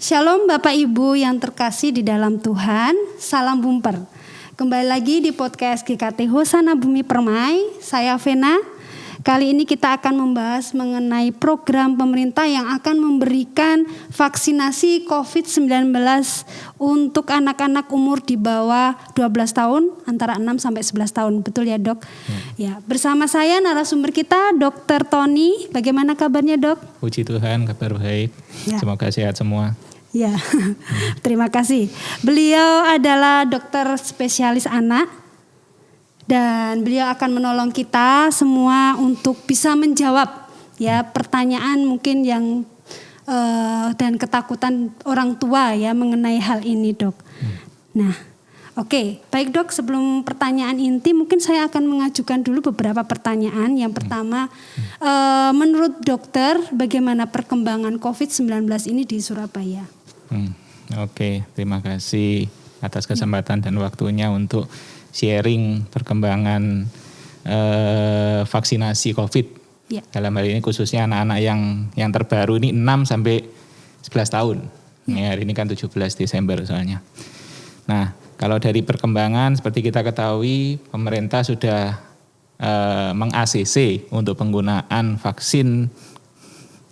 Shalom Bapak Ibu yang terkasih di dalam Tuhan, salam bumper. Kembali lagi di podcast GKT Hosana Bumi Permai, saya Vena. Kali ini kita akan membahas mengenai program pemerintah yang akan memberikan vaksinasi COVID-19 untuk anak-anak umur di bawah 12 tahun, antara 6 sampai 11 tahun. Betul ya, Dok? Ya, bersama saya narasumber kita Dr. Tony. Bagaimana kabarnya, Dok? Puji Tuhan, kabar baik. Ya. Semoga sehat semua. Ya, terima kasih. Beliau adalah dokter spesialis anak dan beliau akan menolong kita semua untuk bisa menjawab ya pertanyaan mungkin yang dan ketakutan orang tua ya mengenai hal ini, Dok. Nah, oke, baik Dok. Sebelum pertanyaan inti, mungkin saya akan mengajukan dulu beberapa pertanyaan. Yang pertama, menurut dokter, bagaimana perkembangan COVID-19 ini di Surabaya? Oke, terima kasih atas kesempatan dan waktunya untuk sharing perkembangan vaksinasi COVID. Ya. Dalam hal ini khususnya anak-anak yang terbaru ini 6 sampai 11 tahun. Ya, hari ini kan 17 Desember soalnya. Nah, kalau dari perkembangan seperti kita ketahui pemerintah sudah meng-ACC untuk penggunaan vaksin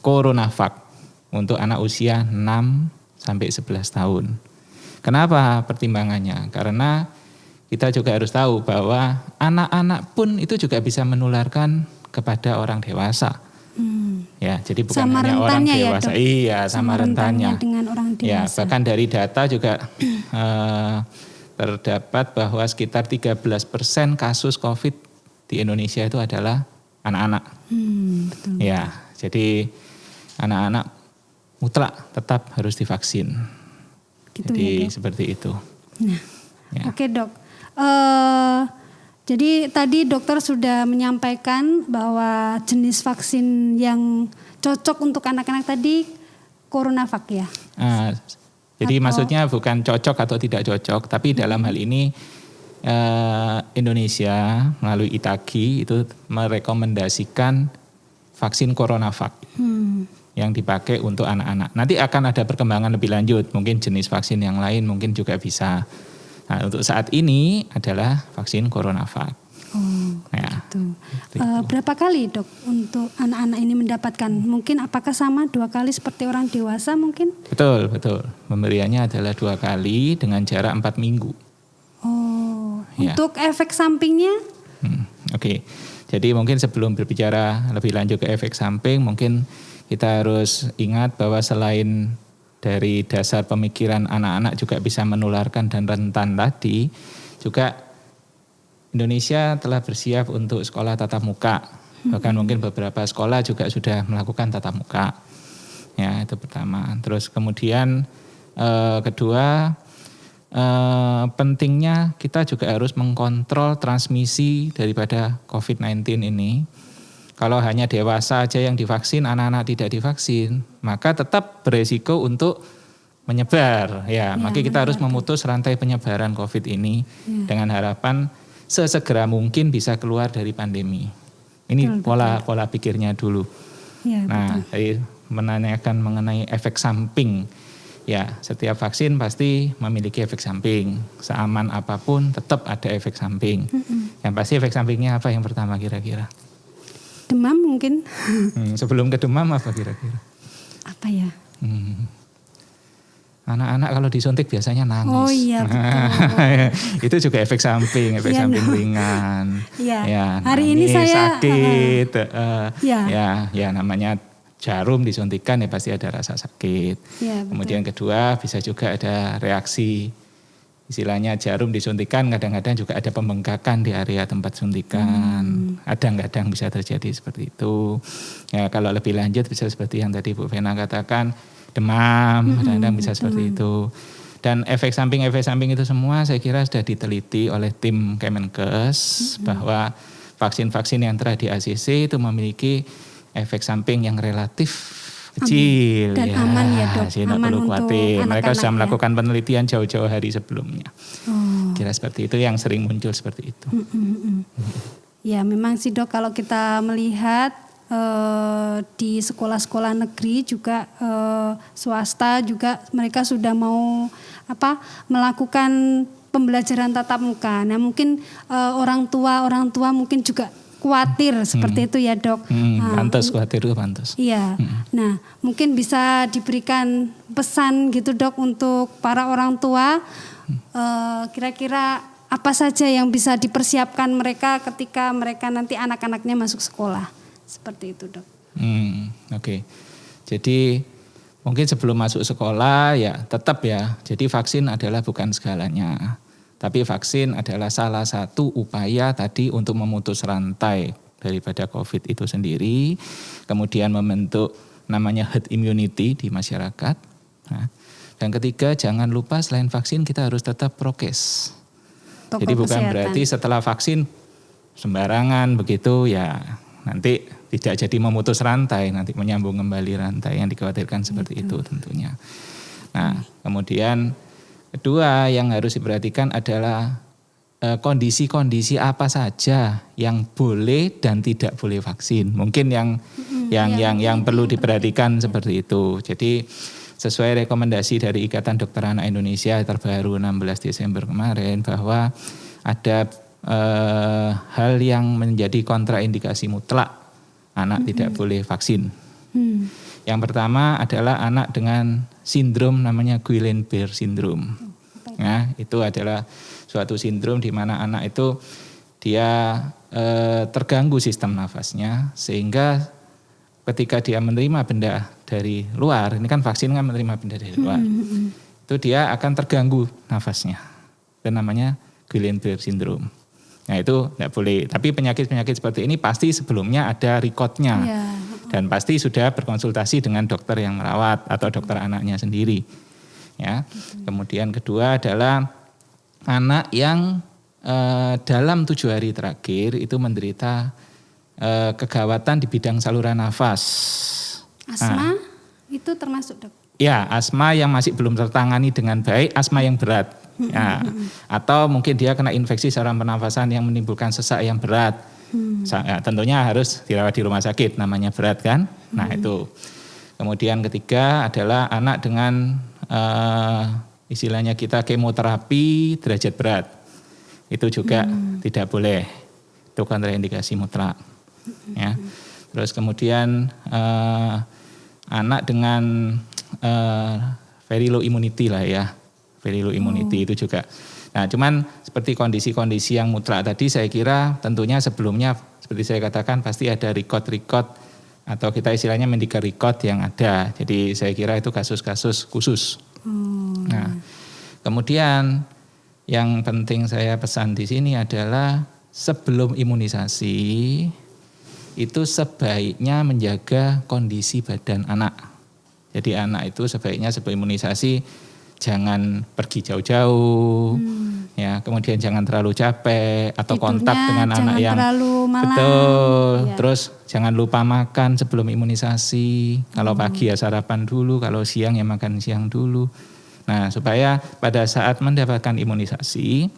CoronaVac untuk anak usia 6 sampai 11 tahun. Kenapa pertimbangannya? Karena kita juga harus tahu bahwa anak-anak pun itu juga bisa menularkan kepada orang dewasa. Ya, jadi bukan sama hanya orang dewasa. Ya, iya, sama rentannya. Dengan orang dewasa. Ya, bahkan dari data juga terdapat bahwa sekitar 13% kasus COVID di Indonesia itu adalah anak-anak. Betul. Ya, jadi anak-anak mutlak tetap harus divaksin. Gitu jadi ya, seperti itu. Nah, ya. Oke Dok. Jadi tadi dokter sudah menyampaikan bahwa jenis vaksin yang cocok untuk anak-anak tadi CoronaVac ya. Jadi maksudnya bukan cocok atau tidak cocok, tapi dalam hal ini Indonesia melalui ITAGI itu merekomendasikan vaksin CoronaVac. Yang dipakai untuk anak-anak. Nanti akan ada perkembangan lebih lanjut, mungkin jenis vaksin yang lain mungkin juga bisa. Nah, untuk saat ini adalah vaksin CoronaVac. Ya. Gitu. Berapa kali Dok untuk anak-anak ini mendapatkan? Mungkin apakah sama 2 kali seperti orang dewasa mungkin? Betul. Pemberiannya adalah 2 kali dengan jarak 4 minggu. Ya. Untuk efek sampingnya? Oke. Jadi mungkin sebelum berbicara lebih lanjut ke efek samping, mungkin kita harus ingat bahwa selain dari dasar pemikiran anak-anak juga bisa menularkan dan rentan tadi, juga Indonesia telah bersiap untuk sekolah tatap muka. Bahkan mungkin beberapa sekolah juga sudah melakukan tatap muka. Ya, itu pertama. Terus kemudian kedua, pentingnya kita juga harus mengkontrol transmisi daripada COVID-19 ini. Kalau hanya dewasa aja yang divaksin, anak-anak tidak divaksin, maka tetap beresiko untuk menyebar. Ya, maka kita harus memutus rantai penyebaran COVID ini dengan harapan sesegera mungkin bisa keluar dari pandemi. Ini pola pikirnya dulu. Ya, nah, dari menanyakan mengenai efek samping. Ya, setiap vaksin pasti memiliki efek samping. Seaman apapun tetap ada efek samping. Yang pasti efek sampingnya apa yang pertama kira-kira? Demam mungkin. Sebelum ke demam apa kira-kira? Apa ya? Anak-anak kalau disuntik biasanya nangis. Oh iya betul. Itu juga efek samping samping ringan. Ya, hari ini saya sakit. Ya namanya jarum disuntikan ya pasti ada rasa sakit. Ya, kemudian kedua bisa juga ada reaksi. Istilahnya jarum disuntikan kadang-kadang juga ada pembengkakan di area tempat suntikan. Kadang-kadang bisa terjadi seperti itu. Ya, kalau lebih lanjut bisa seperti yang tadi Bu Vena katakan, demam, kadang-kadang bisa seperti itu. Dan efek samping itu semua saya kira sudah diteliti oleh tim Kemenkes bahwa vaksin-vaksin yang telah di ACC itu memiliki efek samping yang relatif kecil dan aman ya Dok. Tidak perlu khawatir. Mereka sudah melakukan penelitian jauh-jauh hari sebelumnya. Kira seperti itu yang sering muncul seperti itu. Ya memang sih Dok, kalau kita melihat di sekolah-sekolah negeri juga swasta juga mereka sudah mau melakukan pembelajaran tatap muka. Nah mungkin orang tua mungkin juga khawatir seperti itu ya dok. Pantas khawatir itu pantas. Iya. Nah mungkin bisa diberikan pesan gitu dok untuk para orang tua. Kira-kira apa saja yang bisa dipersiapkan mereka ketika mereka nanti anak-anaknya masuk sekolah. Seperti itu dok. Oke. Jadi mungkin sebelum masuk sekolah ya tetap ya. Jadi vaksin adalah bukan segalanya. Tapi vaksin adalah salah satu upaya tadi untuk memutus rantai daripada COVID itu sendiri. Kemudian membentuk namanya herd immunity di masyarakat. Nah, dan ketiga jangan lupa selain vaksin kita harus tetap prokes. Jadi bukan kesehatan. Berarti setelah vaksin sembarangan begitu ya nanti tidak jadi memutus rantai. Nanti menyambung kembali rantai yang dikhawatirkan seperti itu tentunya. Nah kemudian kedua yang harus diperhatikan adalah kondisi-kondisi apa saja yang boleh dan tidak boleh vaksin. Mungkin yang perlu diperhatikan seperti itu. Jadi sesuai rekomendasi dari Ikatan Dokter Anak Indonesia terbaru 16 Desember kemarin bahwa ada hal yang menjadi kontraindikasi mutlak anak tidak boleh vaksin. Yang pertama adalah anak dengan sindrom namanya Guillain-Barré syndrome. Nah, itu adalah suatu sindrom di mana anak itu dia terganggu sistem nafasnya sehingga ketika dia menerima benda dari luar, ini kan vaksin kan menerima benda dari luar, itu dia akan terganggu nafasnya. Itu namanya Guillain-Barré syndrome. Nah itu tidak boleh. Tapi penyakit-penyakit seperti ini pasti sebelumnya ada recordnya. Dan pasti sudah berkonsultasi dengan dokter yang merawat atau dokter anaknya sendiri. Ya. Kemudian kedua adalah anak yang dalam 7 hari terakhir itu menderita kegawatan di bidang saluran nafas. Asma itu termasuk dok? Ya, asma yang masih belum tertangani dengan baik, asma yang berat. Ya. Atau mungkin dia kena infeksi saluran pernafasan yang menimbulkan sesak yang berat. Ya, tentunya harus dirawat di rumah sakit, namanya berat kan. Nah itu. Kemudian ketiga adalah anak dengan istilahnya kita kemoterapi derajat berat. Itu juga tidak boleh. Itu kontraindikasi mutlak. Ya. Terus kemudian anak dengan very low immunity lah ya. Very low immunity itu juga. Nah cuman seperti kondisi-kondisi yang mutlak tadi saya kira tentunya sebelumnya seperti saya katakan pasti ada record atau kita istilahnya medical record yang ada. Jadi saya kira itu kasus-kasus khusus. Nah kemudian yang penting saya pesan di sini adalah sebelum imunisasi itu sebaiknya menjaga kondisi badan anak. Jadi anak itu sebaiknya sebelum imunisasi jangan pergi jauh-jauh, ya. Kemudian jangan terlalu capek atau tidurnya kontak dengan anak yang betul. Ya. Terus jangan lupa makan sebelum imunisasi. Kalau pagi ya sarapan dulu, kalau siang ya makan siang dulu. Nah, supaya pada saat mendapatkan imunisasi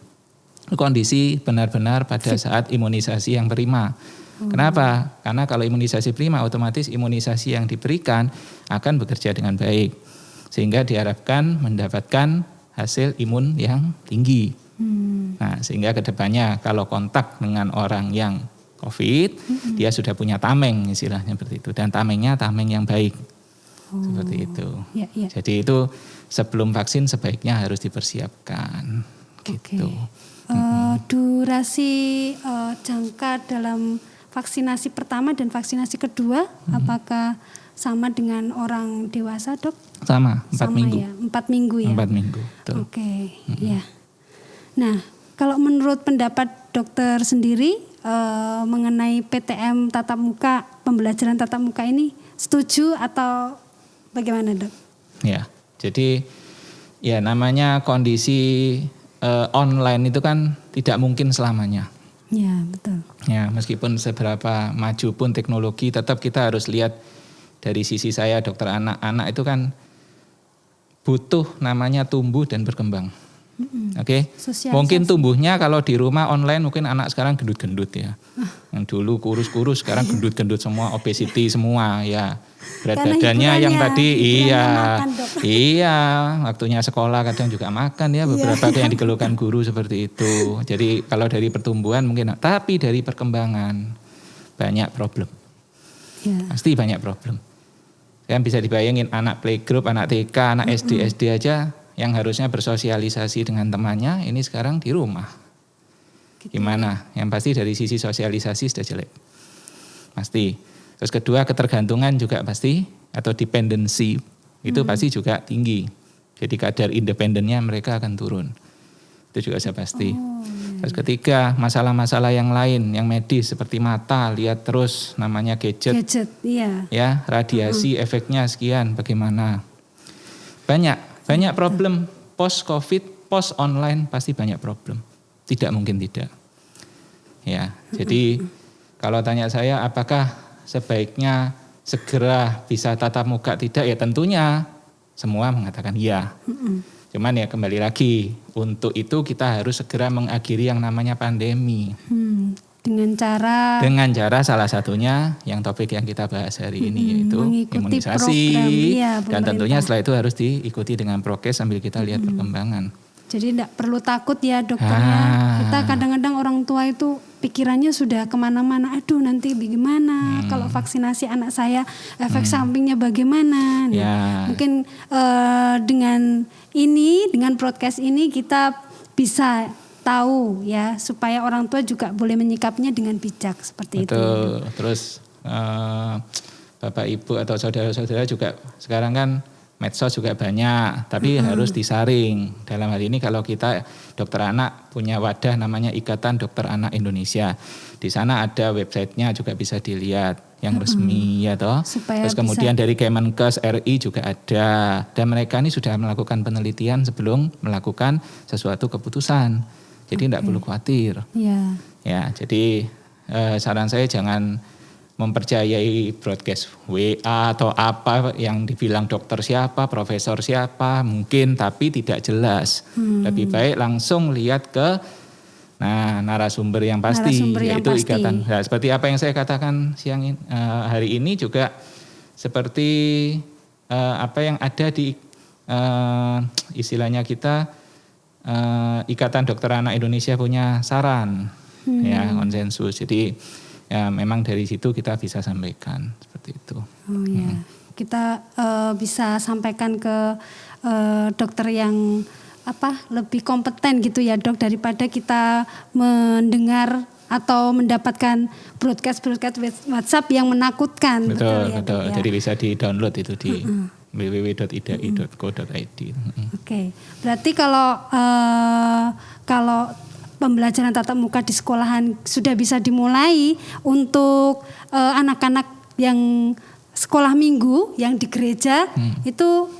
kondisi benar-benar pada saat imunisasi yang prima. Kenapa? Karena kalau imunisasi prima otomatis imunisasi yang diberikan akan bekerja dengan baik. Sehingga diharapkan mendapatkan hasil imun yang tinggi. Nah, sehingga kedepannya kalau kontak dengan orang yang COVID, dia sudah punya tameng istilahnya seperti itu. Dan tamengnya tameng yang baik. Seperti itu. Ya, ya. Jadi itu sebelum vaksin sebaiknya harus dipersiapkan. Gitu. Durasi jangka dalam vaksinasi pertama dan vaksinasi kedua, apakah sama dengan orang dewasa dok? Sama, 4 minggu. Ya, 4 minggu ya? 4 minggu, betul. Oke, ya. Nah, kalau menurut pendapat dokter sendiri mengenai PTM tatap muka, pembelajaran tatap muka ini setuju atau bagaimana dok? Ya, jadi ya namanya kondisi online itu kan tidak mungkin selamanya. Ya, betul. Ya, meskipun seberapa maju pun teknologi tetap kita harus lihat dari sisi saya dokter anak itu kan butuh namanya tumbuh dan berkembang. Oke. Mungkin tumbuhnya kalau di rumah online mungkin anak sekarang gendut-gendut ya. Yang dulu kurus-kurus sekarang gendut-gendut semua, obesity semua ya. Berat badannya yang tadi iya, waktunya sekolah kadang juga makan ya, beberapa yang dikeluhkan guru seperti itu. Jadi kalau dari pertumbuhan mungkin, tapi dari perkembangan banyak problem. Pasti banyak problem. Kan bisa dibayangin anak playgroup, anak TK, anak SD aja yang harusnya bersosialisasi dengan temannya, ini sekarang di rumah. Gimana? Yang pasti dari sisi sosialisasi sudah jelek. Pasti. Terus kedua, ketergantungan juga pasti, atau dependency, itu pasti juga tinggi. Jadi kadar independennya mereka akan turun. Itu juga sudah pasti. Terus ketiga, masalah-masalah yang lain, yang medis seperti mata, lihat terus namanya gadget iya. Ya, radiasi efeknya sekian, bagaimana? Banyak problem post Covid, post online pasti banyak problem. Tidak mungkin tidak. Ya, jadi kalau tanya saya apakah sebaiknya segera bisa tatap muka, tidak, ya tentunya semua mengatakan iya. Cuman ya kembali lagi, untuk itu kita harus segera mengakhiri yang namanya pandemi. Dengan cara salah satunya yang topik yang kita bahas hari ini, yaitu imunisasi. Dan tentunya setelah itu harus diikuti dengan prokes sambil kita lihat perkembangan. Jadi tidak perlu takut ya dokternya. Kita kadang-kadang orang tua itu pikirannya sudah kemana-mana. Aduh nanti bagaimana kalau vaksinasi anak saya, efek sampingnya bagaimana. Mungkin dengan podcast ini kita bisa tahu ya, supaya orang tua juga boleh menyikapinya dengan bijak seperti itu. Terus Bapak Ibu atau saudara-saudara juga sekarang kan medsos juga banyak, tapi harus disaring. Dalam hal ini kalau kita dokter anak punya wadah namanya Ikatan Dokter Anak Indonesia. Di sana ada websitenya juga bisa dilihat yang resmi ya toh. Terus kemudian dari Kemenkes RI juga ada. Dan mereka ini sudah melakukan penelitian sebelum melakukan sesuatu keputusan. Jadi tidak perlu khawatir. Ya, jadi saran saya jangan mempercayai broadcast WA atau apa yang dibilang dokter siapa, profesor siapa, mungkin tapi tidak jelas. Lebih baik langsung lihat ke narasumber yang pasti, yaitu ikatan. Nah, seperti apa yang saya katakan hari ini juga seperti apa yang ada di istilahnya kita Ikatan Dokter Anak Indonesia punya saran, ya konsensus. Jadi ya memang dari situ kita bisa sampaikan seperti itu. Kita bisa sampaikan ke dokter yang lebih kompeten gitu ya dok, daripada kita mendengar atau mendapatkan broadcast WhatsApp yang menakutkan. Betul. Ya? Jadi bisa di-download itu di www.idai.co.id. Oke. Berarti kalau pembelajaran tatap muka di sekolahan sudah bisa dimulai untuk anak-anak yang sekolah minggu yang di gereja, itu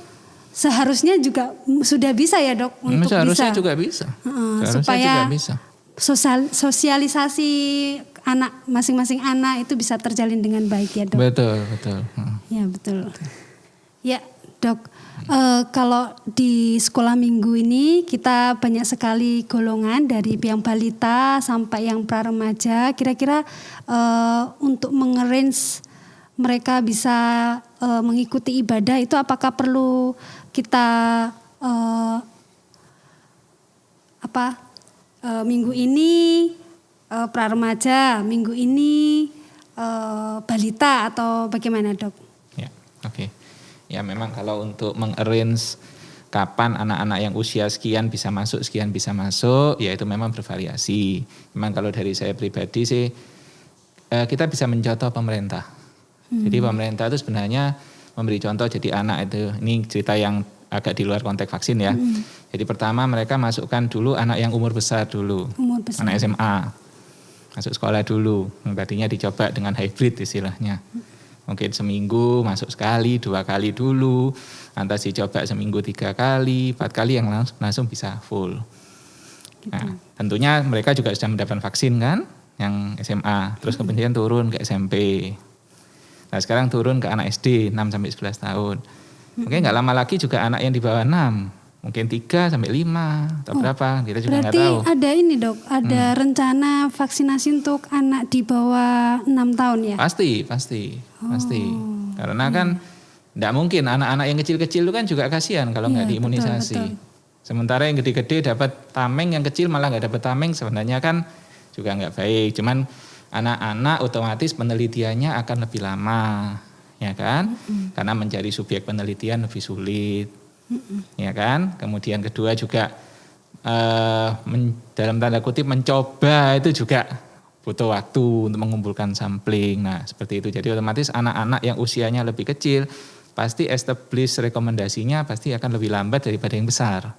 seharusnya juga sudah bisa ya dok, untuk seharusnya juga bisa. Supaya juga bisa. Sosialisasi anak masing-masing anak itu bisa terjalin dengan baik ya dok. Betul. Ya betul. Ya dok. Kalau di sekolah minggu ini kita banyak sekali golongan dari yang balita sampai yang pra-remaja. Kira-kira untuk mengarrange mereka bisa mengikuti ibadah itu apakah perlu kita minggu ini pra-remaja, minggu ini balita atau bagaimana dok? Ya, oke. Ya memang kalau untuk mengarrange kapan anak-anak yang usia sekian bisa masuk, ya itu memang bervariasi. Memang kalau dari saya pribadi sih, kita bisa mencontoh pemerintah. Jadi pemerintah itu sebenarnya memberi contoh, jadi anak itu, ini cerita yang agak di luar konteks vaksin ya. Jadi pertama mereka masukkan dulu anak yang umur besar dulu, anak SMA. Masuk sekolah dulu, tadinya dicoba dengan hybrid istilahnya. Mungkin seminggu masuk sekali, 2 kali dulu, lantas dicoba seminggu 3 kali, 4 kali yang langsung bisa full. Gitu. Nah, tentunya mereka juga sudah mendapatkan vaksin kan, yang SMA, terus kemudian turun ke SMP. Nah sekarang turun ke anak SD 6-11 tahun. Mungkin gak lama lagi juga anak yang di bawah 6 mungkin 3 sampai 5 atau berapa, kita juga nggak tahu. Berarti ada ini dok, ada rencana vaksinasi untuk anak di bawah 6 tahun ya? Pasti. Karena kan nggak mungkin anak-anak yang kecil-kecil itu kan juga kasihan kalau nggak diimunisasi. Betul. Sementara yang gede-gede dapat tameng, yang kecil malah nggak dapat tameng, sebenarnya kan juga nggak baik. Cuman anak-anak otomatis penelitiannya akan lebih lama, ya kan? Karena mencari subjek penelitian lebih sulit. Ya kan, kemudian kedua juga dalam tanda kutip mencoba itu juga butuh waktu untuk mengumpulkan sampling. Nah seperti itu, jadi otomatis anak-anak yang usianya lebih kecil pasti establish rekomendasinya pasti akan lebih lambat daripada yang besar.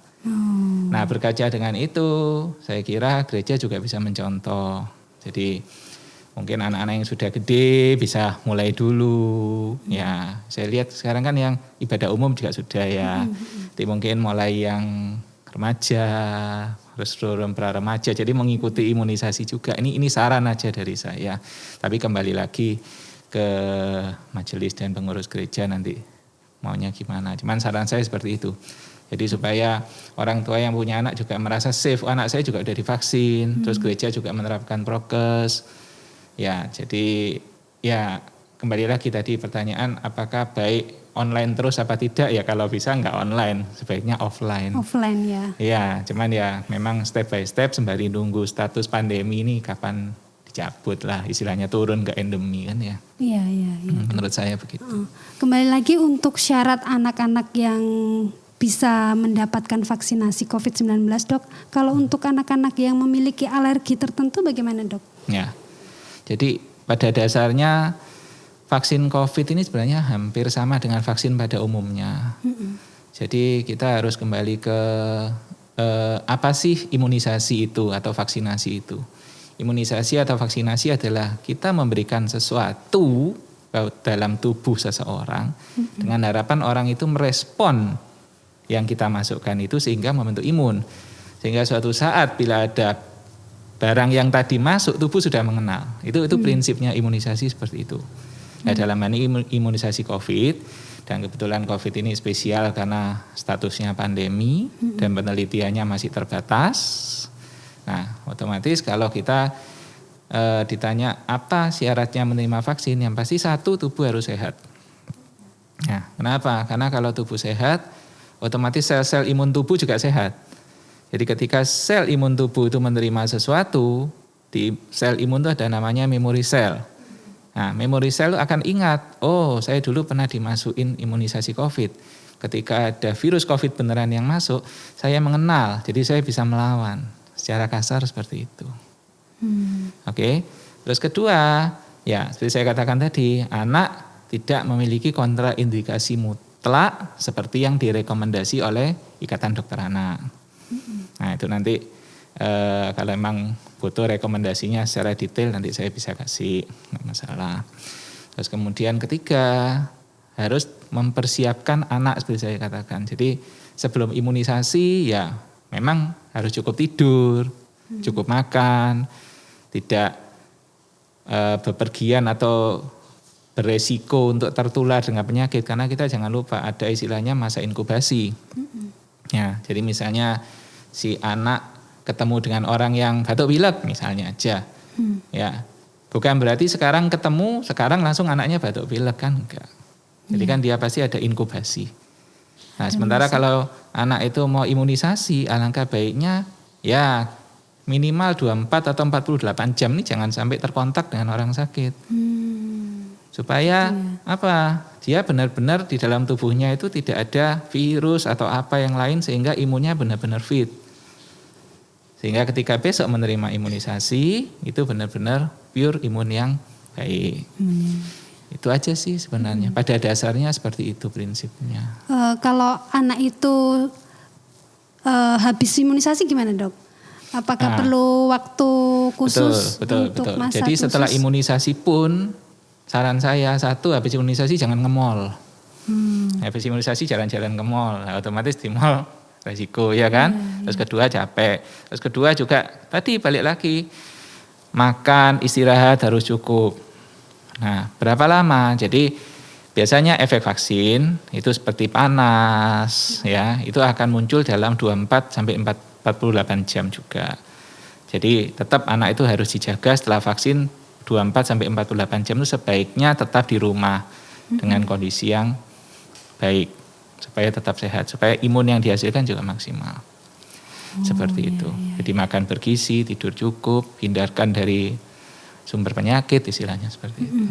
Nah berkaca dengan itu saya kira gereja juga bisa mencontoh. Jadi mungkin anak-anak yang sudah gede bisa mulai dulu. Ya, saya lihat sekarang kan yang ibadah umum juga sudah ya. Jadi mungkin mulai yang remaja, terus turun pra remaja. Jadi mengikuti imunisasi juga. Ini saran aja dari saya. Tapi kembali lagi ke majelis dan pengurus gereja nanti maunya gimana. Cuman saran saya seperti itu. Jadi supaya orang tua yang punya anak juga merasa safe. Anak saya juga udah divaksin. Terus gereja juga menerapkan prokes. Ya, jadi ya kembali lagi tadi pertanyaan apakah baik online terus apa tidak, ya kalau bisa nggak online, sebaiknya offline. Offline ya. Ya, cuman ya memang step by step sembari nunggu status pandemi ini kapan dicabut lah, istilahnya turun ke endemi kan ya. Iya. Menurut saya begitu. Kembali lagi untuk syarat anak-anak yang bisa mendapatkan vaksinasi COVID-19 dok, kalau untuk anak-anak yang memiliki alergi tertentu bagaimana dok? Ya. Jadi pada dasarnya vaksin COVID ini sebenarnya hampir sama dengan vaksin pada umumnya. Jadi kita harus kembali ke apa sih imunisasi itu atau vaksinasi itu. Imunisasi atau vaksinasi adalah kita memberikan sesuatu dalam tubuh seseorang dengan harapan orang itu merespon yang kita masukkan itu sehingga membentuk imun. Sehingga suatu saat bila ada barang yang tadi masuk tubuh sudah mengenal. Itu prinsipnya imunisasi seperti itu. Nah, dalam hal ini imunisasi COVID, dan kebetulan COVID ini spesial karena statusnya pandemi dan penelitiannya masih terbatas. Nah, otomatis kalau kita ditanya apa syaratnya menerima vaksin, yang pasti satu, tubuh harus sehat. Nah, kenapa? Karena kalau tubuh sehat, otomatis sel-sel imun tubuh juga sehat. Jadi ketika sel imun tubuh itu menerima sesuatu, di sel imun itu ada namanya memori sel. Nah, memori sel akan ingat, oh saya dulu pernah dimasukin imunisasi COVID. Ketika ada virus COVID beneran yang masuk, saya mengenal, jadi saya bisa melawan. Secara kasar seperti itu. Oke. Terus kedua, ya seperti saya katakan tadi, anak tidak memiliki kontraindikasi mutlak seperti yang direkomendasi oleh Ikatan Dokter Anak. Nah itu nanti kalau memang butuh rekomendasinya secara detail nanti saya bisa kasih, nggak masalah. Terus kemudian ketiga harus mempersiapkan anak seperti saya katakan. Jadi sebelum imunisasi ya memang harus cukup tidur, cukup makan, tidak bepergian atau beresiko untuk tertular dengan penyakit. Karena kita jangan lupa ada istilahnya masa inkubasi. Ya, jadi misalnya si anak ketemu dengan orang yang batuk pilek misalnya aja. Ya. Bukan berarti sekarang ketemu, sekarang langsung anaknya batuk pilek kan enggak. Jadi kan dia pasti ada inkubasi. Nah, sementara kalau anak itu mau imunisasi, alangkah baiknya ya minimal 24 atau 48 jam nih jangan sampai terkontak dengan orang sakit. Supaya apa? Dia benar-benar di dalam tubuhnya itu tidak ada virus atau apa yang lain sehingga imunnya benar-benar fit. Sehingga ketika besok menerima imunisasi itu benar-benar pure imun yang baik. Itu aja sih sebenarnya. Pada dasarnya seperti itu prinsipnya. Kalau anak itu habis imunisasi gimana dok? Apakah perlu waktu khusus untuk masa Jadi setelah imunisasi pun saran saya satu, habis imunisasi jangan nge-mall. Habis imunisasi jalan-jalan ke mall. Nah, otomatis di mall resiko ya kan. Terus kedua capek. Terus kedua juga tadi balik lagi makan istirahat harus cukup. Nah berapa lama? Jadi biasanya efek vaksin itu seperti panas ya, itu akan muncul dalam 24 sampai 48 jam juga. Jadi tetap anak itu harus dijaga setelah vaksin 24 sampai 48 jam itu sebaiknya tetap di rumah dengan kondisi yang baik supaya tetap sehat, supaya imun yang dihasilkan juga maksimal. Seperti itu. Jadi makan bergizi, tidur cukup, hindarkan dari sumber penyakit, istilahnya seperti itu.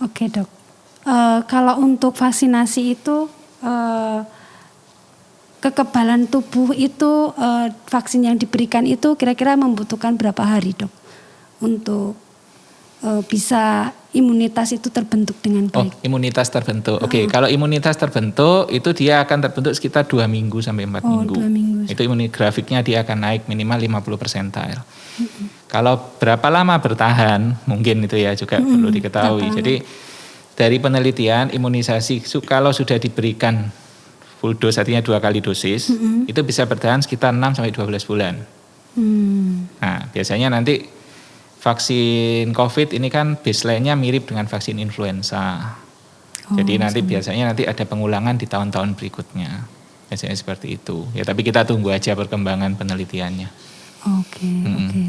Oke dok. Kalau untuk vaksinasi itu kekebalan tubuh itu vaksin yang diberikan itu kira-kira membutuhkan berapa hari dok untuk bisa imunitas itu terbentuk dengan baik? Imunitas terbentuk. Oke, kalau imunitas terbentuk itu dia akan terbentuk sekitar 2 minggu sampai 4 minggu. 2 minggu. Itu grafiknya dia akan naik minimal 50 persentile. Kalau berapa lama bertahan, mungkin itu ya juga perlu diketahui. Jadi dari penelitian imunisasi kalau sudah diberikan full dose, artinya 2 kali dosis, itu bisa bertahan sekitar 6 sampai 12 bulan. Nah, biasanya nanti vaksin COVID ini kan baseline-nya mirip dengan vaksin influenza. Jadi nanti biasanya ada pengulangan di tahun-tahun berikutnya. Biasanya seperti itu. Ya tapi kita tunggu aja perkembangan penelitiannya. Oke.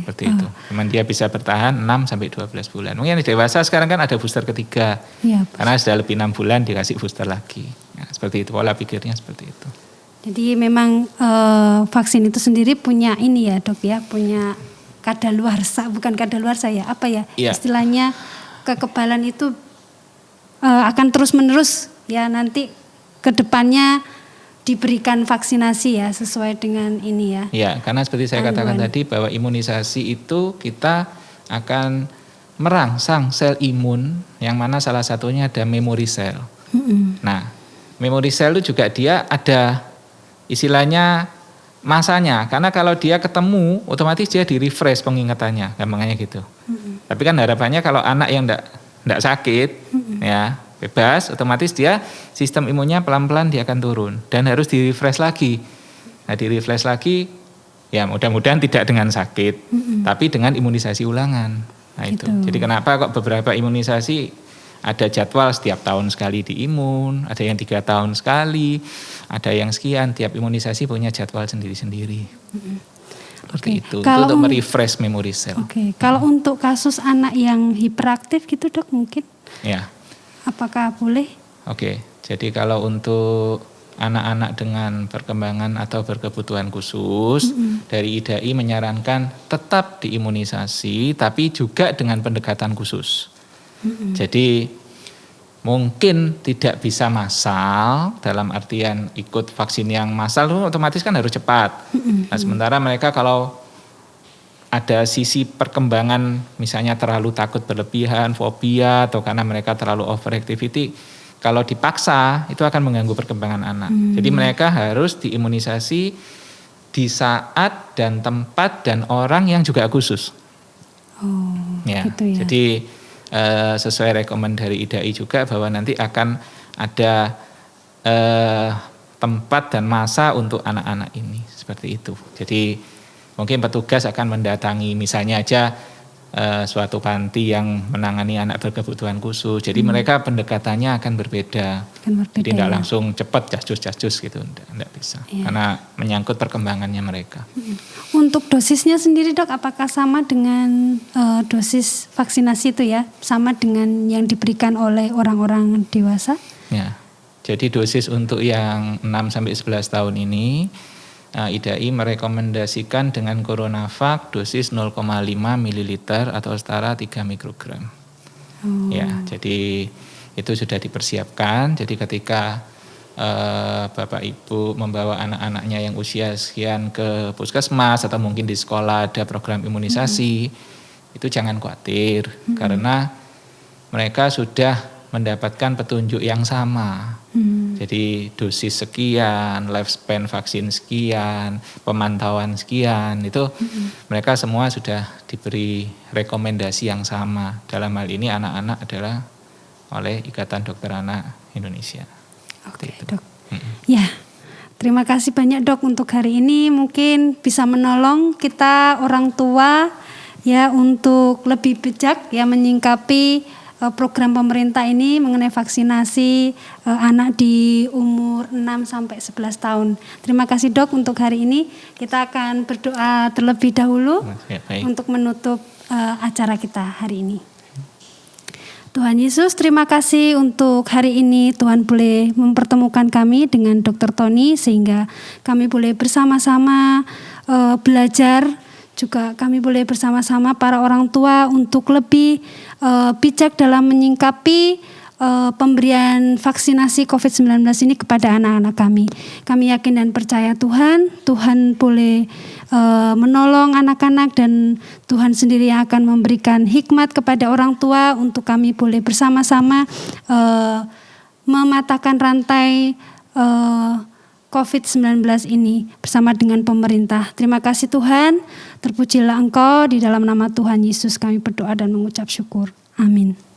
Seperti itu. Cuman dia bisa bertahan 6 sampai 12 bulan. Mungkin di dewasa sekarang kan ada booster ketiga. Ya, karena sudah lebih 6 bulan dikasih booster lagi. Ya, seperti itu, pola pikirnya seperti itu. Jadi memang vaksin itu sendiri punya ini ya dok ya, punya kadaluarsa, bukan kadaluarsa ya, apa ya? Istilahnya kekebalan itu akan terus menerus ya nanti ke depannya diberikan vaksinasi ya sesuai dengan ini ya. Ya, karena seperti saya katakan tadi bahwa imunisasi itu kita akan merangsang sel imun yang mana salah satunya ada memory cell. Nah, memory cell itu juga dia ada istilahnya masanya, karena kalau dia ketemu otomatis dia di-refresh pengingatannya, gampangnya gitu. Tapi kan harapannya kalau anak yang enggak sakit ya, bebas, otomatis dia sistem imunnya pelan-pelan dia akan turun dan harus di-refresh lagi. Nah, di-refresh lagi ya mudah-mudahan tidak dengan sakit, tapi dengan imunisasi ulangan. Nah, itu. Jadi kenapa kok beberapa imunisasi ada jadwal setiap tahun sekali diimun, ada yang 3 tahun sekali, ada yang sekian, tiap imunisasi punya jadwal sendiri-sendiri. Seperti itu untuk merefresh memory cell. Kalau untuk kasus anak yang hiperaktif gitu dok mungkin? Ya. Apakah boleh? Jadi kalau untuk anak-anak dengan perkembangan atau berkebutuhan khusus, dari IDAI menyarankan tetap diimunisasi, tapi juga dengan pendekatan khusus. Jadi mungkin tidak bisa massal, dalam artian ikut vaksin yang massal itu otomatis kan harus cepat. Nah, sementara mereka kalau ada sisi perkembangan misalnya terlalu takut berlebihan, fobia, atau karena mereka terlalu overactivity, kalau dipaksa itu akan mengganggu perkembangan anak. Jadi mereka harus diimunisasi di saat dan tempat dan orang yang juga khusus. Gitu ya. Jadi sesuai rekomend dari IDAI juga bahwa nanti akan ada tempat dan masa untuk anak-anak ini seperti itu. Jadi mungkin petugas akan mendatangi misalnya aja suatu panti yang menangani anak berkebutuhan khusus. Jadi mereka pendekatannya akan berbeda. Jadi tidak langsung cepat cas-cus gitu, tidak bisa. Karena menyangkut perkembangannya mereka. Untuk dosisnya sendiri dok, apakah sama dengan dosis vaksinasi itu ya? Sama dengan yang diberikan oleh orang-orang dewasa? Ya, jadi dosis untuk yang 6-11 tahun ini, IDAI merekomendasikan dengan CoronaVac dosis 0,5 ml atau setara 3 mikrogram. Ya, jadi itu sudah dipersiapkan. Jadi ketika Bapak Ibu membawa anak-anaknya yang usia sekian ke puskesmas atau mungkin di sekolah ada program imunisasi, itu jangan khawatir karena mereka sudah mendapatkan petunjuk yang sama. Jadi dosis sekian, lifespan vaksin sekian, pemantauan sekian, itu mereka semua sudah diberi rekomendasi yang sama. Dalam hal ini anak-anak adalah oleh Ikatan Dokter Anak Indonesia. Oke, dok. Ya, terima kasih banyak dok untuk hari ini. Mungkin bisa menolong kita orang tua ya untuk lebih bijak ya menyingkapi program pemerintah ini mengenai vaksinasi anak di umur 6 sampai 11 tahun. Terima kasih Dok untuk hari ini. Kita akan berdoa terlebih dahulu untuk menutup acara kita hari ini. Tuhan Yesus, terima kasih untuk hari ini Tuhan boleh mempertemukan kami dengan Dr. Tony sehingga kami boleh bersama-sama belajar. Juga kami boleh bersama-sama para orang tua untuk lebih bijak dalam menyingkapi pemberian vaksinasi COVID-19 ini kepada anak-anak kami. Kami yakin dan percaya Tuhan boleh menolong anak-anak dan Tuhan sendiri yang akan memberikan hikmat kepada orang tua untuk kami boleh bersama-sama mematahkan rantai COVID-19 ini bersama dengan pemerintah. Terima kasih Tuhan, terpujilah Engkau, di dalam nama Tuhan Yesus kami berdoa dan mengucap syukur. Amin.